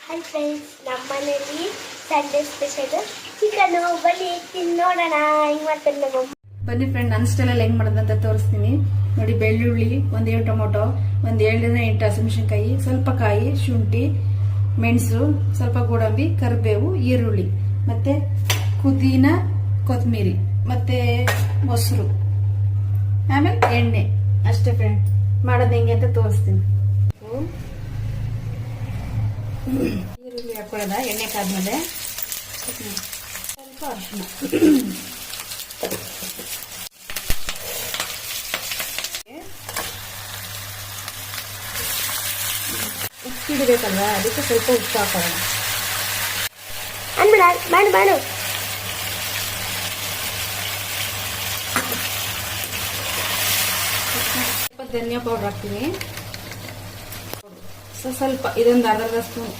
Hi friends, ನಮ್ಮ ಮನೇಲಿ Sunday special chicken. ಬನ್ನಿ ನೋಡೋಣ ಹೆಂಗ್ ಮಾಡ್ತಾರೆ ನಮ್ಮ. ಬನ್ನಿ ಫ್ರೆಂಡ್, ನನ್ನ ಸ್ಟೈಲಲ್ಲಿ ಹೆಂಗ್ ಮಾಡೋದಂತ ತೋರಿಸ್ತೀನಿ ನೋಡಿ. ಬೆಳ್ಳುಳ್ಳಿ, 1 ಟೊಮೊಟೊ, 7 ಹಸಿಮೆಣಸಿನಕಾಯಿ, ಸ್ವಲ್ಪ ಕಾಯಿ, ಶುಂಠಿ, ಮೆಣಸು, ಸ್ವಲ್ಪ ಗೋಡಂಬಿ, ಕರಿಬೇವು, ಈರುಳ್ಳಿ, ಮತ್ತೆ ಪುದೀನ, ಕೊತ್ತಂಬರಿ, ಮತ್ತೆ ಮೊಸರು, ಆಮೇಲೆ ಎಣ್ಣೆ ಅಷ್ಟೇ ಫ್ರೆಂಡ್. ಮಾಡೋದು ಹೆಂಗೆ ಅಂತ ತೋರಿಸ್ತೀನಿ. ಈರುಳ್ಳಿ ಹಾಕೊಳ್ಳೋದ ಎಣ್ಣೆ ಕಾದ್ಮೇಲೆ ಸ್ವಲ್ಪ ಅರಿಶಿನ, ಉಪ್ಪಿಡಬೇಕಲ್ವಾ, ಅದಕ್ಕೆ ಸ್ವಲ್ಪ ಉಪ್ಪು ಹಾಕೋಣ. ಮಾಡು ಸ್ವಲ್ಪ ಧನಿಯಾ ಪೌಡರ್ ಹಾಕ್ತೀನಿ. ಸ್ವಲ್ಪ ಇದೊಂದು ಅರ್ಧ ಸ್ಪೂನ್